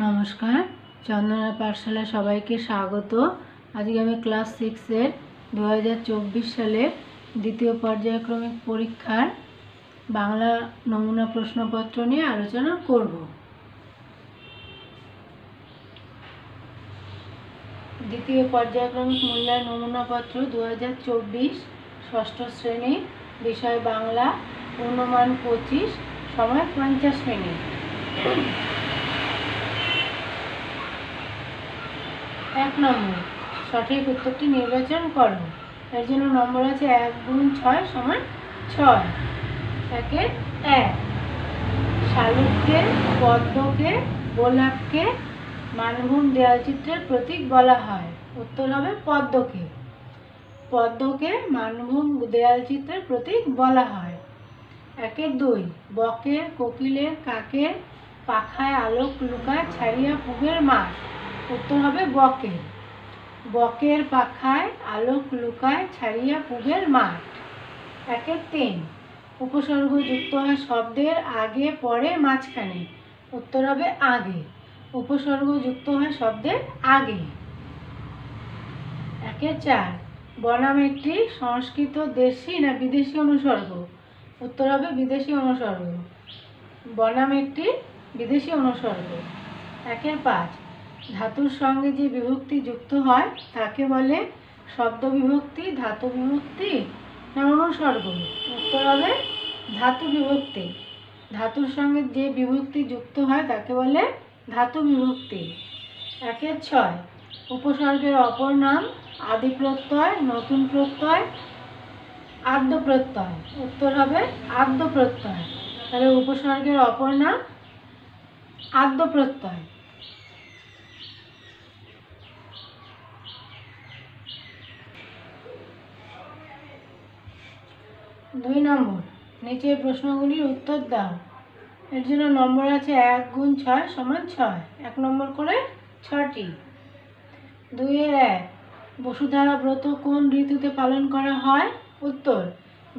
নমস্কার, চন্দনা পাঠশালা সবাইকে স্বাগত। আজকে আমি ক্লাস 6-এর 2024 সালের দ্বিতীয় পর্যায়ক্রমিক পরীক্ষার বাংলা নমুনা প্রশ্নপত্র নিয়ে আলোচনা করব। দ্বিতীয় পর্যায়ক্রমিক মূল্যায়ন নমুনাপত্র 2024, ষষ্ঠ শ্রেণী, বিষয় বাংলা, পূর্ণমান 25, সময় 50 মিনিট। 1 নম্বর, সঠিক উত্তরটি নির্বাচন করো। এর জন্য নম্বর আছে 1 × 6 = 6। 1 শালুককে, পদ্মকে, গোলাপকে মানভূম দেয়ালচিত্রের প্রতীক বলা হয়। উত্তর হবে পদ্মকে। পদ্মকে মানভূম দেয়ালচিত্রের প্রতীক বলা হয়। 2 বকের, কোকিলের, কাকের পাখায় আলোক লুকায় ছাড়িয়া পুবের মাঠ। উত্তর হবে বকের। বকের পাখায় আলোক লুকায় ছাড়িয়া পুবের মাঠ। 3 উপসর্গ যুক্ত হয় শব্দের আগে, পরে, মাঝখানে। উত্তর হবে আগে। উপসর্গ যুক্ত হয় শব্দের আগে। 4 বনাম একটি সংস্কৃত দেশি না বিদেশি অনুসর্গ। উত্তর হবে বিদেশি অনুসর্গ। বনাম একটি বিদেশি অনুসর্গ। 5 ধাতুর সঙ্গে যে বিভক্তি যুক্ত হয় তাকে বলে শব্দ বিভক্তি, ধাতু বিভক্তি না অনুসর্গ। উত্তর হবে ধাতু বিভক্তি। ধাতুর সঙ্গে যে বিভক্তি যুক্ত হয় তাকে বলে ধাতু বিভক্তি। 6 উপসর্গের অপর নাম আদি প্রত্যয়, নতুন প্রত্যয়, আদ্য প্রত্যয়। উত্তর হবে আদ্য প্রত্যয়। তাহলে উপসর্গের অপর নাম আদ্য প্রত্যয়। 2 নম্বর, নিচের প্রশ্নগুলির উত্তর দাও। এর জন্য নম্বর আছে 1 × 6 = 6। 1 নম্বর করে 6টি। 2 1 বসুধারা ব্রত কোন ঋতুতে পালন করা হয়? উত্তর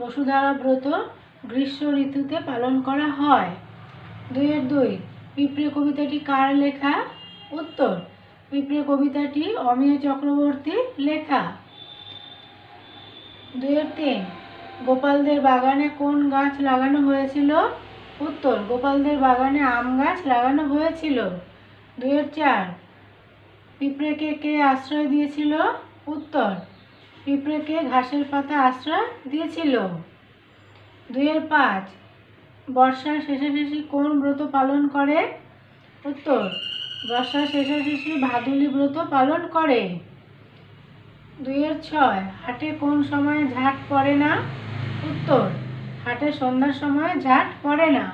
বসুধারা ব্রত গ্রীষ্ম ঋতুতে পালন করা হয়। 2 2 পিঁপড়ে কবিতাটি কার লেখা? উত্তর পিঁপড়ে কবিতাটি অমিয় চক্রবর্তীর লেখা। 2 3 গোপালদের বাগানে কোন গাছ লাগানো হয়েছিল? উত্তর গোপালদের বাগানে আম গাছ লাগানো হয়েছিল। 2 4 পিঁপড়েকে কে আশ্রয় দিয়েছিল? উত্তর পিঁপড়েকে ঘাসের পাতা আশ্রয় দিয়েছিল। 2 5 বর্ষার শেষাশেষি কোন ব্রত পালন করে? উত্তর বর্ষার শেষাশেষি ভাদুলি ব্রত পালন করে। 2 6 হাটে কোন সময়ে ঝাঁট পড়ে না? উত্তর হাটে সন্ধ্যার সময় ঝাঁট পড়ে না।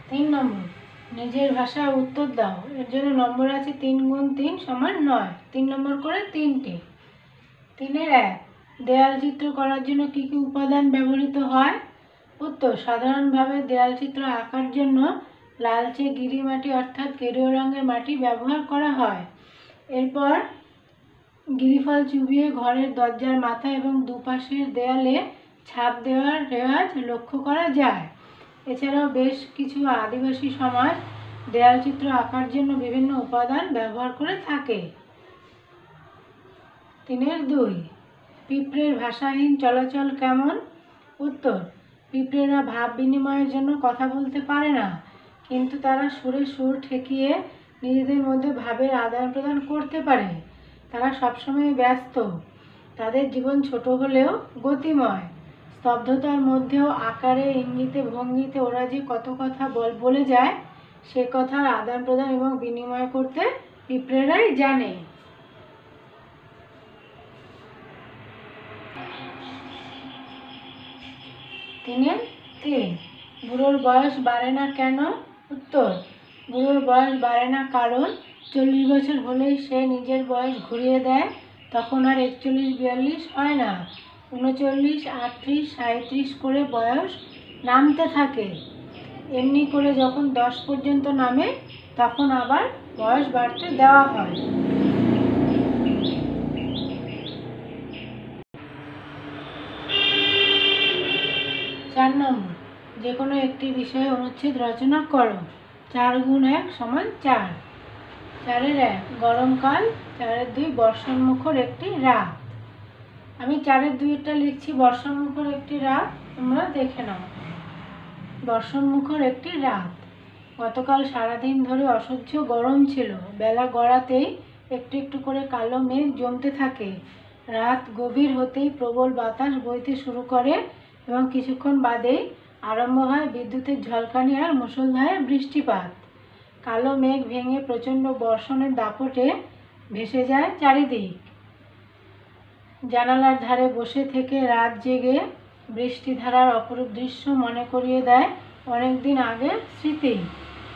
3 নম্বর, নিজের ভাষায় উত্তর দাও। এর জন্য নম্বর আছে 3 × 3 = 9। 3 নম্বর করে 3টি। 3 1 দেয়াল চিত্র করার জন্য কি কি উপাদান ব্যবহৃত হয়? উত্তর সাধারণভাবে দেয়াল চিত্র আঁকার জন্য লালচে গিরি মাটি অর্থাৎ গেরুয়া রঙের মাটি ব্যবহার করা হয়। এরপর গিরিফল চুবিয়ে ঘরের দরজার মাথা এবং দুপাশের দেয়ালে ছাপ দেওয়ার রেওয়াজ লক্ষ্য করা যায়। এছাড়াও বেশ কিছু আদিবাসী সমাজ দেয়াল চিত্র আঁকার জন্য বিভিন্ন উপাদান ব্যবহার করে থাকে। 3 2 পিঁপড়ের ভাষাহীন চলাচল কেমন? উত্তর পিঁপড়েরা ভাব বিনিময়ের জন্য কথা বলতে পারে না, কিন্তু তারা সুরে সুর ঠেকিয়ে নিজেদের মধ্যে ভাবের আদান প্রদান করতে পারে। তারা সবসময় ব্যস্ত। তাদের জীবন ছোট হলেও গতিময়। স্তব্ধতার মধ্যেও আকারে, ইঙ্গিতে, ভঙ্গিতে ওরা যে কত কথা বলে যায় সে কথার আদান প্রদান এবং বিনিময় করতে পিঁপড়েরাই জানে। 3 3 বুড়োর বয়স বাড়ে না কেন? উত্তর বুড়োর বয়স বাড়ে না কারণ 40 বছর হলেই সে নিজের বয়স ঘুরিয়ে দেয়, তখন আর 41 42 হয় না, 39 38 37 করে বয়স নামতে থাকে। এমনি করে যখন 10 পর্যন্ত নামে তখন আবার বয়স বাড়তে দেওয়া হয়। 4 নম্বর, যে কোনো একটি বিষয়ে অনুচ্ছেদ রচনা করো। 4 গুণ 1 সমান 4। 4-এর 1 গরমকাল, 4-এর 2 বর্ষণমুখর একটি রাত। আমি 4-এর 2-টা লিখছি বর্ষণমুখর একটি রাত, তোমরা দেখে নাও। বর্ষণমুখর একটি রাত। গতকাল সারাদিন ধরে অসহ্য গরম ছিল। বেলা গড়াতেই একটু একটু করে কালো মেঘ জমতে থাকে। রাত গভীর হতেই প্রবল বাতাস বইতে শুরু করে এবং কিছুক্ষণ বাদেই আরম্ভ হয় বিদ্যুতের ঝলকানি আর মুষলধারে বৃষ্টিপাত। কালো মেঘ ভেঙে প্রচণ্ড বর্ষণের দাপটে ভেসে যায় চারিদিক। জানালার ধারে বসে থেকে রাত জেগে বৃষ্টিধারার অপরূপ দৃশ্য মনে করিয়ে দেয় অনেকদিন আগের স্মৃতি।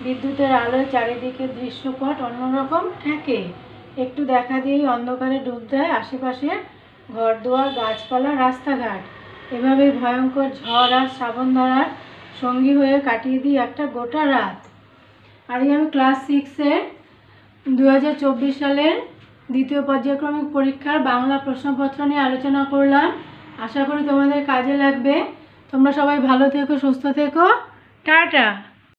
বিদ্যুতের আলোয় চারিদিকের দৃশ্যপট অন্যরকম ঠেকে। একটু দেখা দিয়েই অন্ধকারে ডুব দেয় আশেপাশের ঘরদুয়ার, গাছপালা, রাস্তাঘাট। এভাবেই ভয়ঙ্কর ঝড় আর শ্রাবণধারার সঙ্গী হয়ে কাটিয়ে দিই একটা গোটা রাত। আজকে আমি ক্লাস 6-এর 2024 সালের দ্বিতীয় পর্যায়ক্রমিক পরীক্ষার বাংলা প্রশ্নপত্র নিয়ে আলোচনা করলাম। আশা করি তোমাদের কাজে লাগবে। তোমরা সবাই ভালো থেকো, সুস্থ থেকো। টাটা।